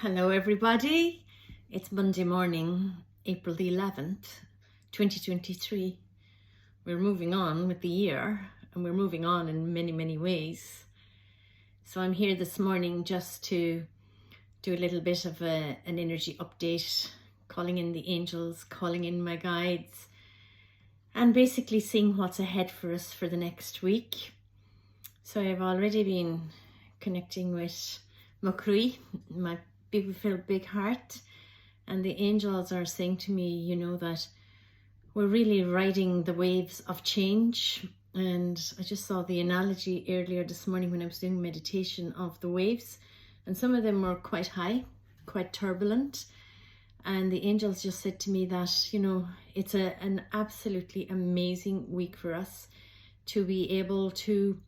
Hello everybody, it's Monday morning, April the 11th, 2023. We're moving on with the year and we're moving on in many ways. So I'm here this morning just to do a little bit of an energy update, calling in the angels, calling in my guides, and basically seeing what's ahead for us for the next week. So I've already been connecting with Mokri, my beautiful big heart, and the angels are saying to me, that we're really riding the waves of change. And I just saw the analogy earlier this morning when I was doing meditation of the waves, and some of them were quite high, quite turbulent, and the angels just said to me that it's an absolutely amazing week for us to be able to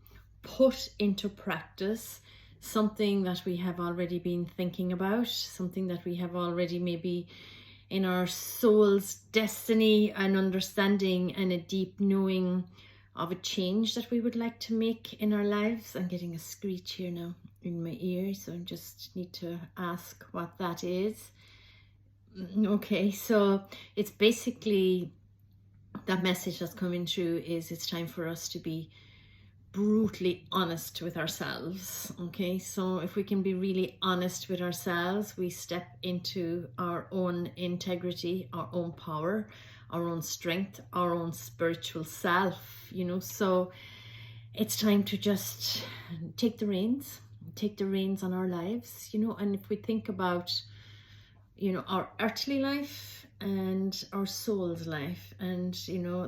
put into practice something that we have already been thinking about, something that we have already maybe in our soul's destiny and understanding and a deep knowing of a change that we would like to make in our lives. I'm getting a screech here now in my ear, so I just need to ask what that is. Okay, so it's basically that message that's coming through is it's time for us to be brutally honest with ourselves. Okay, so if we can be really honest with ourselves, we step into our own integrity, our own power, our own strength, our own spiritual self, so it's time to just take the reins on our lives, and if we think about our earthly life and our soul's life, and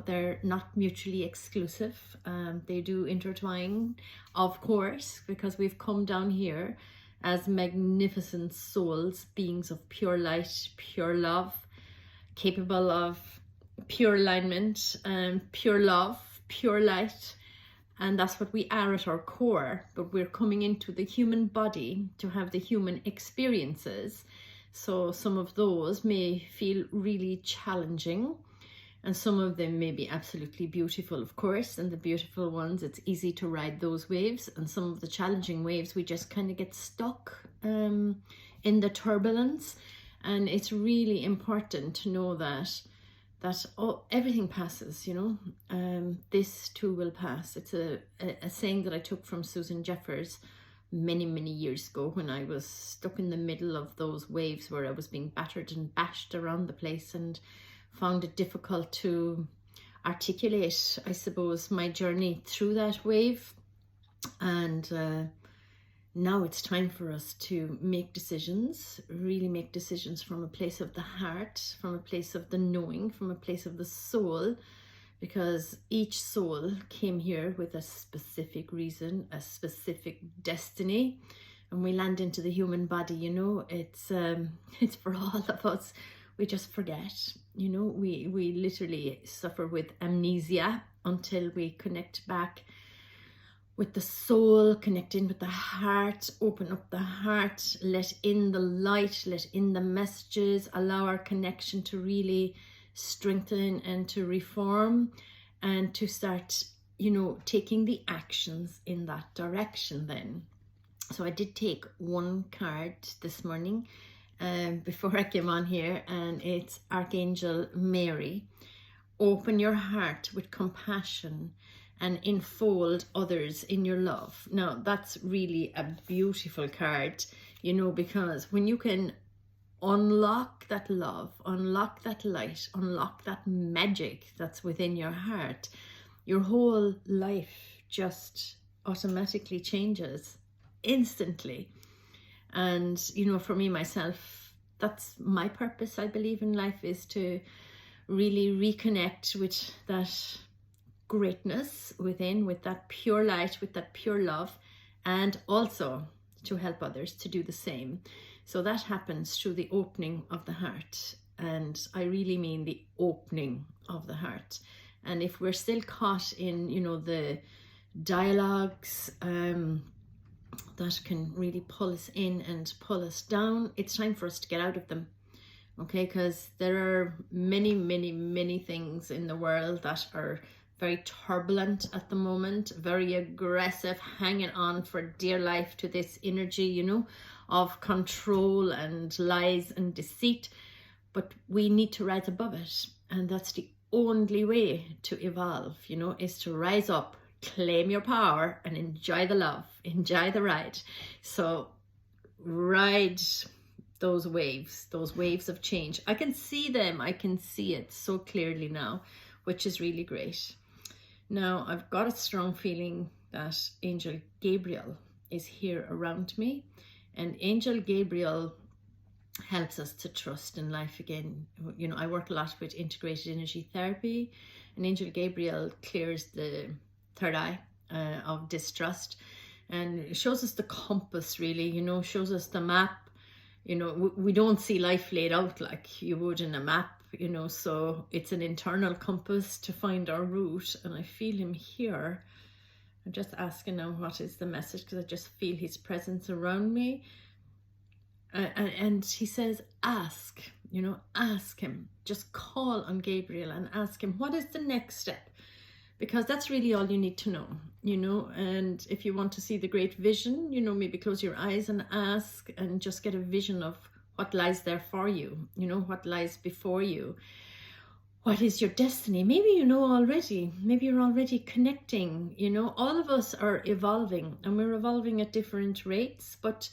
they're not mutually exclusive. They do intertwine, of course, because we've come down here as magnificent souls, beings of pure light, pure love, capable of pure alignment, pure love, pure light. And that's what we are at our core, but we're coming into the human body to have the human experiences. So some of those may feel really challenging, and some of them may be absolutely beautiful, of course. And the beautiful ones, it's easy to ride those waves. And some of the challenging waves, we just kind of get stuck in the turbulence. And it's really important to know that everything passes, this too will pass. It's a saying that I took from Susan Jeffers many years ago when I was stuck in the middle of those waves where I was being battered and bashed around the place and found it difficult to articulate, I suppose, my journey through that wave. And now it's time for us to make decisions, really make decisions from a place of the heart, from a place of the knowing, from a place of the soul, because each soul came here with a specific reason, a specific destiny, and we land into the human body. It's for all of us. We just forget. We literally suffer with amnesia until we connect back with the soul, connect in with the heart, open up the heart, let in the light, let in the messages, allow our connection to really strengthen and to reform and to start taking the actions in that direction then. So I did take one card this morning before I came on here, and it's Archangel Mary. Open your heart with compassion and enfold others in your love. Now that's really a beautiful card, because when you can unlock that love, unlock that light, unlock that magic that's within your heart, your whole life just automatically changes instantly. And for me myself, that's my purpose, I believe, in life, is to really reconnect with that greatness within, with that pure light, with that pure love, and also to help others to do the same. So that happens through the opening of the heart. And I really mean the opening of the heart. And if we're still caught in, the dialogues that can really pull us in and pull us down, it's time for us to get out of them. Okay, because there are many things in the world that are very turbulent at the moment, very aggressive, hanging on for dear life to this energy, of control and lies and deceit, but we need to rise above it. And that's the only way to evolve, you know, is to rise up, claim your power, and enjoy the love, enjoy the ride. So ride those waves of change. I can see them, I can see it so clearly now, which is really great. Now I've got a strong feeling that Angel Gabriel is here around me, and Angel Gabriel helps us to trust in life again. You know, I work a lot with integrated energy therapy, and Angel Gabriel clears the third eye of distrust, and shows us the compass, really, you know, shows us the map. You know, we don't see life laid out like you would in a map, you know, so it's an internal compass to find our route. And I feel him here. I'm just asking now, what is the message? Because I just feel his presence around me. And he says, ask, you know, ask him. Just call on Gabriel and ask him, what is the next step? Because that's really all you need to know, you know. And if you want to see the great vision, you know, maybe close your eyes and ask, and just get a vision of what lies there for you, you know, what lies before you. What is your destiny? Maybe you know already, maybe you're already connecting, you know. All of us are evolving, and we're evolving at different rates, but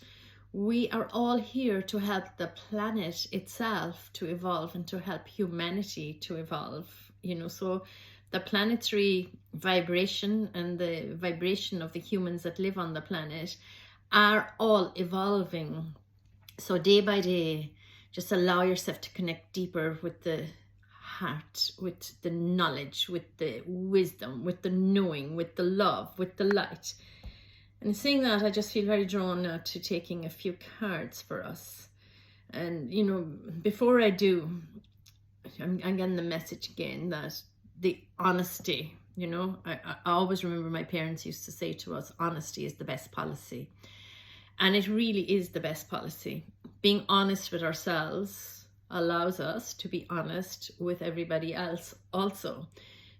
we are all here to help the planet itself to evolve and to help humanity to evolve, you know. So the planetary vibration and the vibration of the humans that live on the planet are all evolving. So day by day, just allow yourself to connect deeper with the heart, with the knowledge, with the wisdom, with the knowing, with the love, with the light. And saying that, I just feel very drawn now to taking a few cards for us. And, you know, before I do, I'm getting the message again that the honesty, you know, I always remember my parents used to say to us, honesty is the best policy. And it really is the best policy. Being honest with ourselves allows us to be honest with everybody else also.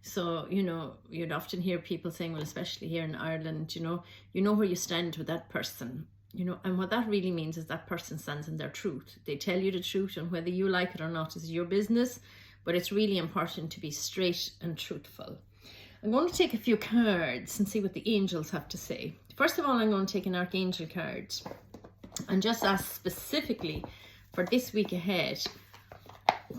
So, you know, you'd often hear people saying, well, especially here in Ireland, you know where you stand with that person, you know, and what that really means is that person stands in their truth. They tell you the truth, and whether you like it or not is your business. But it's really important to be straight and truthful. I'm going to take a few cards and see what the angels have to say. First of all, I'm going to take an archangel card and just ask specifically for this week ahead,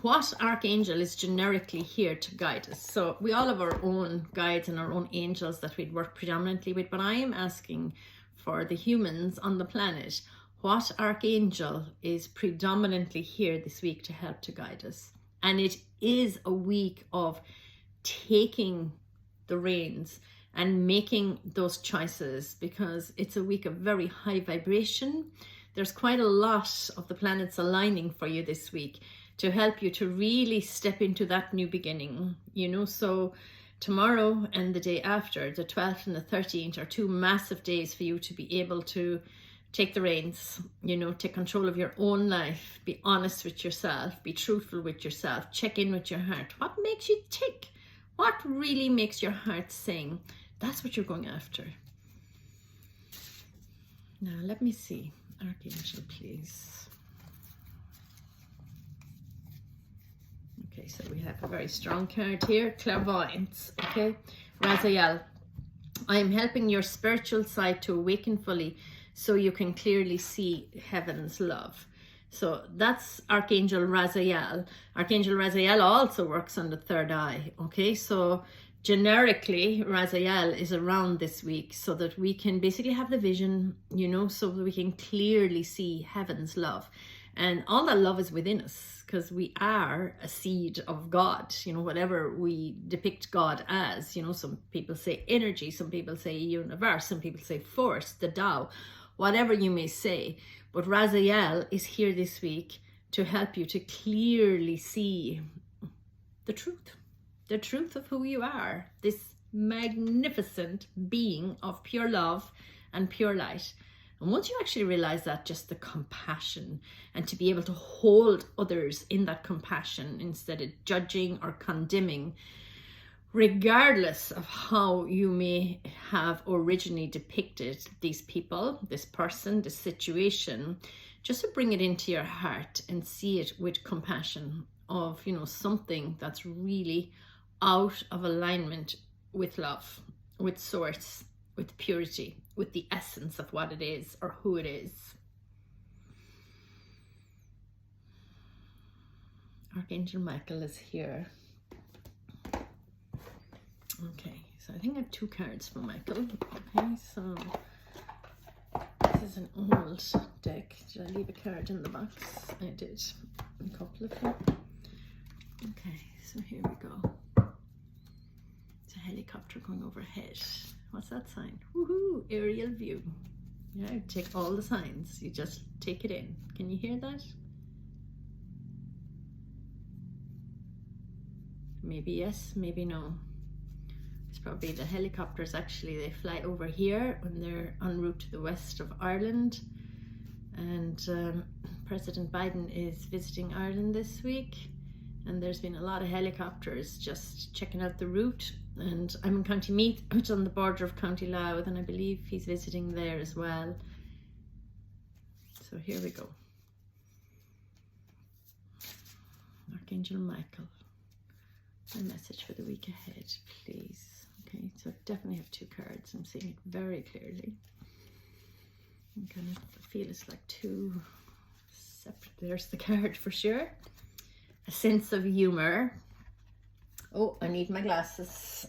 what archangel is generically here to guide us. So we all have our own guides and our own angels that we'd work predominantly with, but I am asking for the humans on the planet, what archangel is predominantly here this week to help to guide us. And it is a week of taking the reins and making those choices, because it's a week of very high vibration. There's quite a lot of the planets aligning for you this week to help you to really step into that new beginning, you know. So tomorrow and the day after, the 12th and the 13th, are two massive days for you to be able to take the reins, you know, take control of your own life, be honest with yourself, be truthful with yourself, check in with your heart. What makes you tick? What really makes your heart sing? That's what you're going after. Now, let me see. Archangel, please. Okay, so we have a very strong card here. Clairvoyance, okay? Raziel, I am helping your spiritual side to awaken fully so you can clearly see heaven's love. So that's Archangel Raziel. Archangel Raziel also works on the third eye, okay? So generically, Raziel is around this week so that we can basically have the vision, you know, so that we can clearly see heaven's love. And all that love is within us, because we are a seed of God, you know, whatever we depict God as. You know, some people say energy, some people say universe, some people say force, the Tao, whatever you may say. But Raziel is here this week to help you to clearly see the truth of who you are, this magnificent being of pure love and pure light. And once you actually realize that, just the compassion, and to be able to hold others in that compassion instead of judging or condemning, regardless of how you may have originally depicted these people, this person, this situation, just to bring it into your heart and see it with compassion of, you know, something that's really out of alignment with love, with source, with purity, with the essence of what it is or who it is. Archangel Michael is here. Okay, so I think I have 2 cards for Michael. Okay, so this is an old deck. Did I leave a card in the box? I did. A couple of them. Okay, so here we go. It's a helicopter going overhead. What's that sign? Woohoo! Aerial view. Yeah, take all the signs. You just take it in. Can you hear that? Maybe yes, maybe no. It's probably the helicopters. Actually, they fly over here when they're en route to the west of Ireland. And President Biden is visiting Ireland this week. And there's been a lot of helicopters just checking out the route. And I'm in County Meath, which is on the border of County Louth, and I believe he's visiting there as well. So here we go. Archangel Michael, a message for the week ahead, please. Okay, so I definitely have 2 cards. I'm seeing it very clearly. I'm gonna feel it's like 2 separate. There's the card for sure. A sense of humor. Oh, I need my glasses.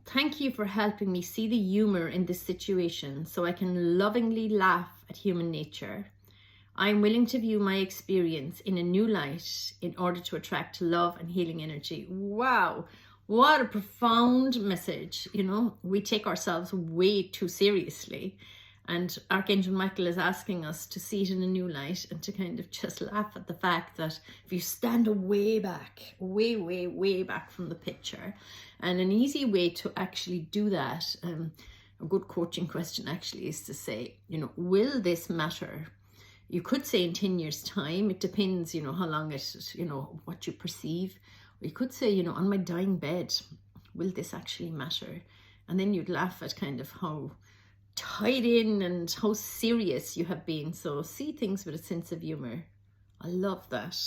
Thank you for helping me see the humor in this situation so I can lovingly laugh at human nature. I'm willing to view my experience in a new light in order to attract love and healing energy. Wow, what a profound message. You know, we take ourselves way too seriously. And Archangel Michael is asking us to see it in a new light and to kind of just laugh at the fact that if you stand way back, way back from the picture, and an easy way to actually do that, a good coaching question actually is to say, you know, will this matter? You could say in 10 years' time. It depends, you know, how long it, you know, what you perceive. Or you could say, you know, on my dying bed, will this actually matter? And then you'd laugh at kind of how tied in and how serious you have been. So see things with a sense of humor. I love that.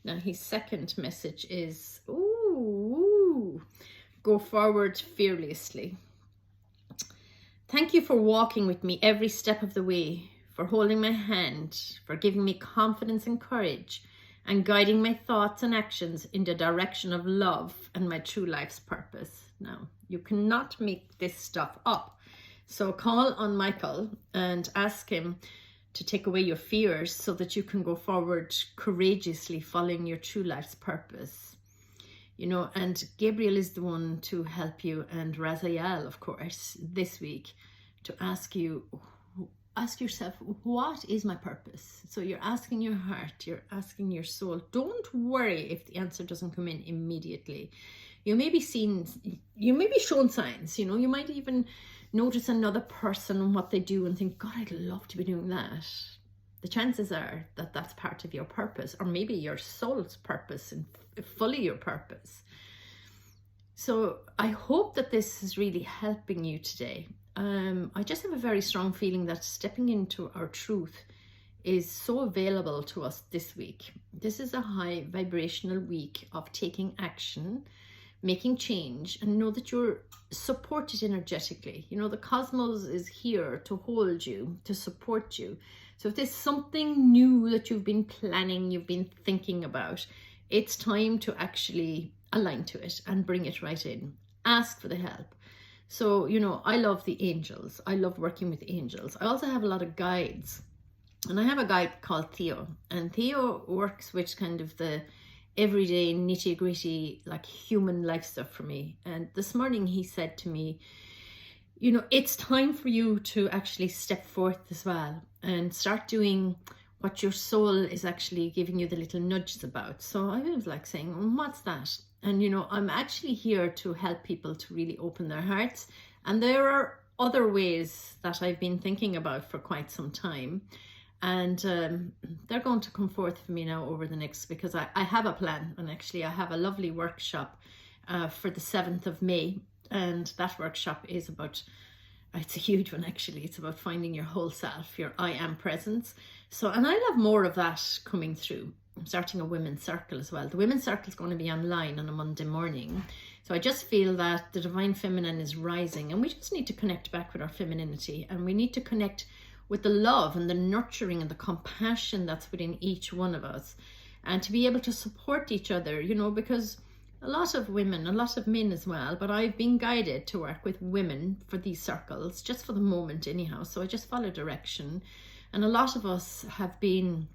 Now his second message is, go forward fearlessly. Thank you for walking with me every step of the way, for holding my hand, for giving me confidence and courage, and guiding my thoughts and actions in the direction of love and my true life's purpose. Now, you cannot make this stuff up. So call on Michael and ask him to take away your fears so that you can go forward courageously following your true life's purpose. You know, and Gabriel is the one to help you, and Raziel, of course, this week, to ask yourself, what is my purpose? So you're asking your heart, you're asking your soul. Don't worry if the answer doesn't come in immediately. You may be shown signs, you know, you might even notice another person and what they do and think, God, I'd love to be doing that. The chances are that that's part of your purpose, or maybe your soul's purpose and fully your purpose. So I hope that this is really helping you today. I just have a very strong feeling that stepping into our truth is so available to us this week. This is a high vibrational week of taking action, making change, and know that you're supported energetically. You know, the cosmos is here to hold you, to support you. So if there's something new that you've been planning, you've been thinking about, it's time to actually align to it and bring it right in. Ask for the help. So, you know, I love the angels. I love working with angels. I also have a lot of guides. And I have a guide called Theo. And Theo works with kind of the everyday nitty gritty, like human life stuff for me. And this morning he said to me, you know, it's time for you to actually step forth as well and start doing what your soul is actually giving you the little nudges about. So I was like saying, what's that? And, you know, I'm actually here to help people to really open their hearts. And there are other ways that I've been thinking about for quite some time. And they're going to come forth for me now over the next, because I have a plan, and actually I have a lovely workshop for the 7th of May, and that workshop is about, it's a huge one actually, it's about finding your whole self, your I am presence. So, and I'll have more of that coming through. I'm starting a women's circle as well. The women's circle is going to be online on a Monday morning. So I just feel that the divine feminine is rising, and we just need to connect back with our femininity, and we need to connect with the love and the nurturing and the compassion that's within each one of us, and to be able to support each other, you know, because a lot of women, a lot of men as well, but I've been guided to work with women for these circles, just for the moment anyhow. So I just follow direction. And a lot of us have been,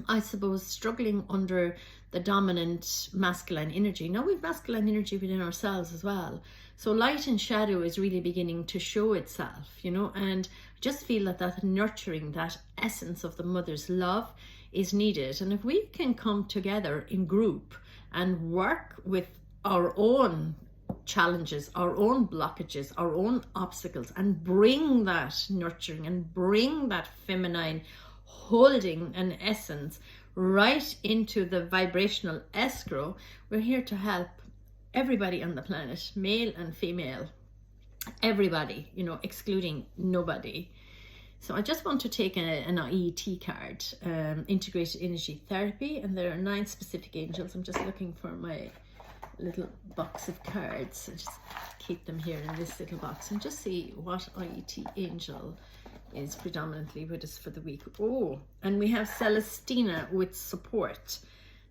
I suppose, struggling under the dominant masculine energy. Now we've masculine energy within ourselves as well. So light and shadow is really beginning to show itself, you know, and I just feel that that nurturing, that essence of the mother's love is needed. And if we can come together in group and work with our own challenges, our own blockages, our own obstacles, and bring that nurturing and bring that feminine holding an essence right into the vibrational escrow, we're here to help everybody on the planet, male and female, everybody, you know, excluding nobody. So I just want to take an IET card, integrated energy therapy, and there are 9 specific angels. I'm just looking for my little box of cards. I just keep them here in this little box and just see what IET angel is predominantly with us for the week. Oh, and we have Celestina with support.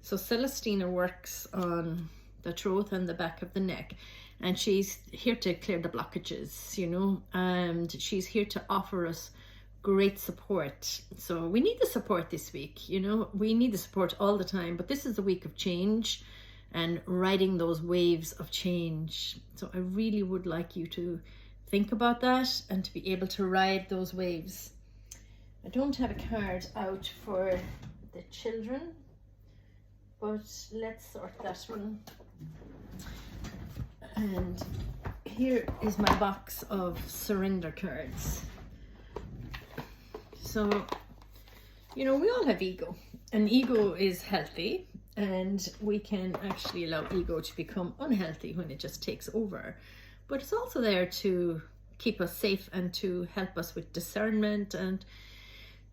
So Celestina works on the throat and the back of the neck, and she's here to clear the blockages, you know, and she's here to offer us great support. So we need the support this week, you know, we need the support all the time, but this is the week of change and riding those waves of change. So I really would like you to think about that and to be able to ride those waves. I don't have a card out for the children, but let's sort that one. And here is my box of surrender cards. So, you know, we all have ego, and ego is healthy, and we can actually allow ego to become unhealthy when it just takes over. But it's also there to keep us safe and to help us with discernment and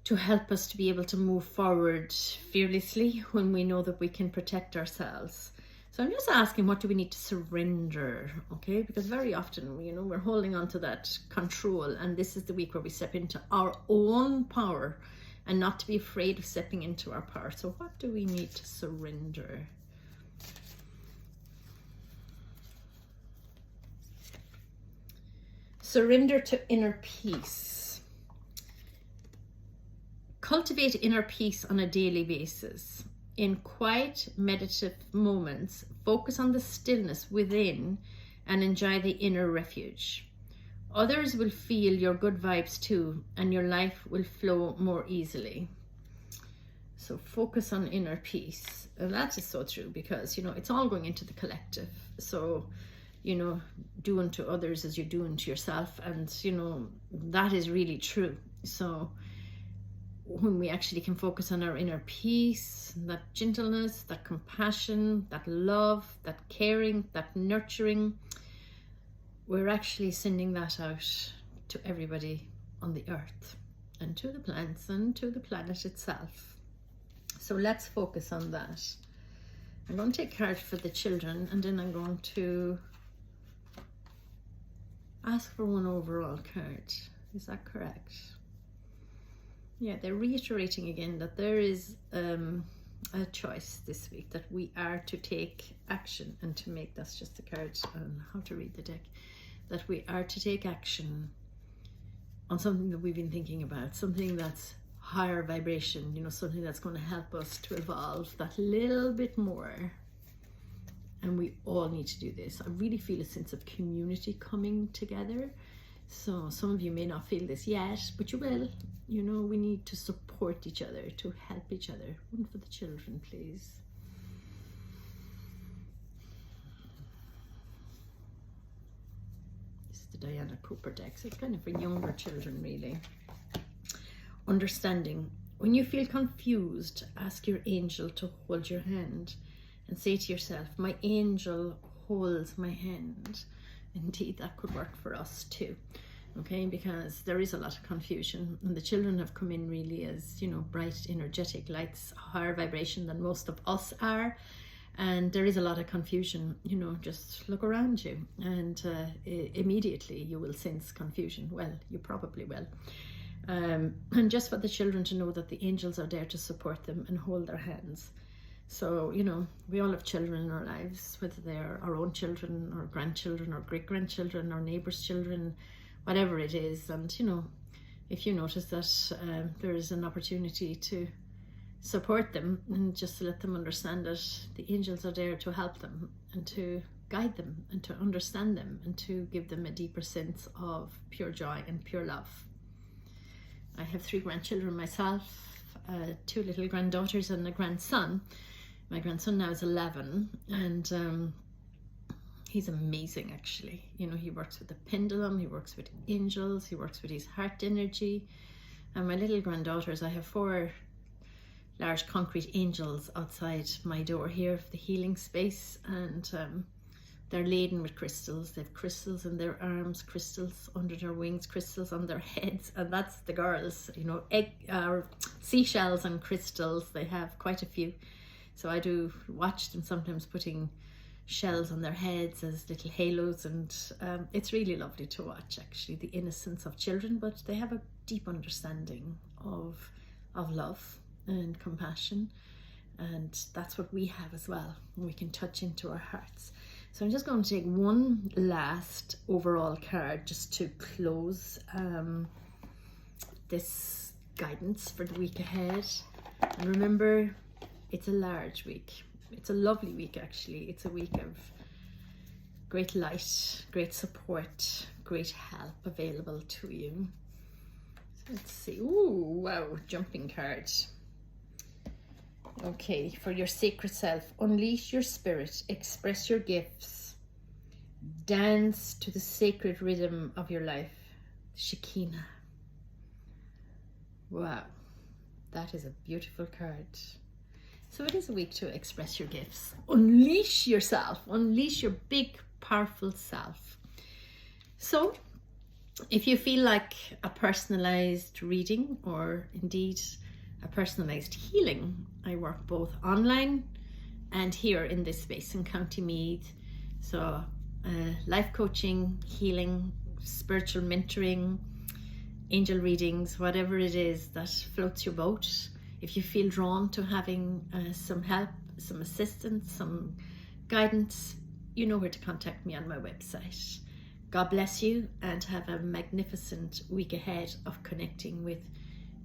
to help us to be able to move forward fearlessly when we know that we can protect ourselves. So I'm just asking, what do we need to surrender? Okay, because very often, you know, we're holding on to that control, and this is the week where we step into our own power and not to be afraid of stepping into our power. So what do we need to surrender? Surrender to inner peace. Cultivate inner peace on a daily basis. In quiet, meditative moments, focus on the stillness within and enjoy the inner refuge. Others will feel your good vibes too, and your life will flow more easily. So focus on inner peace. And that is so true, because, you know, it's all going into the collective. So, you know, do unto others as you do unto yourself. And, you know, that is really true. So when we actually can focus on our inner peace, that gentleness, that compassion, that love, that caring, that nurturing, we're actually sending that out to everybody on the earth and to the plants and to the planet itself. So let's focus on that. I'm going to take cards for the children, and then I'm going to ask for one overall card. Is that correct? Yeah, they're reiterating again that there is a choice this week, that we are to take action and to make, that's just the card on how to read the deck, that we are to take action on something that we've been thinking about, something that's higher vibration, you know, something that's going to help us to evolve that little bit more. And we all need to do this. I really feel a sense of community coming together. So some of you may not feel this yet, but you will. You know, we need to support each other, to help each other. One for the children, please. This is the Diana Cooper deck, so it's kind of for younger children, really. Understanding. when you feel confused, ask your angel to hold your hand and say to yourself, my angel holds my hand. Indeed, that could work for us too. Okay, because there is a lot of confusion, and the children have come in really as, you know, bright, energetic lights, higher vibration than most of us are, and there is a lot of confusion. You know, just look around you, and immediately you will sense confusion. Well, you probably will. And just for the children to know that the angels are there to support them and hold their hands. So, you know, we all have children in our lives, whether they're our own children or grandchildren or great-grandchildren or neighbours' children, whatever it is. And, you know, if you notice that there is an opportunity to support them and just to let them understand that the angels are there to help them and to guide them and to understand them and to give them a deeper sense of pure joy and pure love. I have 3 grandchildren myself, 2 little granddaughters and a grandson. My grandson now is 11, and he's amazing, actually. You know, he works with the pendulum, he works with angels, he works with his heart energy. And my little granddaughters, I have 4 large concrete angels outside my door here, the healing space, and they're laden with crystals. They have crystals in their arms, crystals under their wings, crystals on their heads, and that's the girls, you know, seashells and crystals. They have quite a few. So I do watch them sometimes putting shells on their heads as little halos, and it's really lovely to watch, actually, the innocence of children, but they have a deep understanding of love and compassion, and that's what we have as well. We can touch into our hearts. So I'm just going to take one last overall card just to close this guidance for the week ahead. And remember, it's a large week. It's a lovely week, actually. It's a week of great light, great support, great help available to you. So let's see. Ooh, wow, jumping card. Okay, for your sacred self, unleash your spirit, express your gifts, dance to the sacred rhythm of your life, Shekinah. Wow, that is a beautiful card. So it is a week to express your gifts, unleash yourself, unleash your big, powerful self. So if you feel like a personalized reading or indeed a personalized healing, I work both online and here in this space in County Meath. So life coaching, healing, spiritual mentoring, angel readings, whatever it is that floats your boat. If you feel drawn to having some help, some assistance, some guidance, you know where to contact me on my website. God bless you, and have a magnificent week ahead of connecting with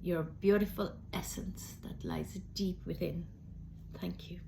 your beautiful essence that lies deep within. Thank you.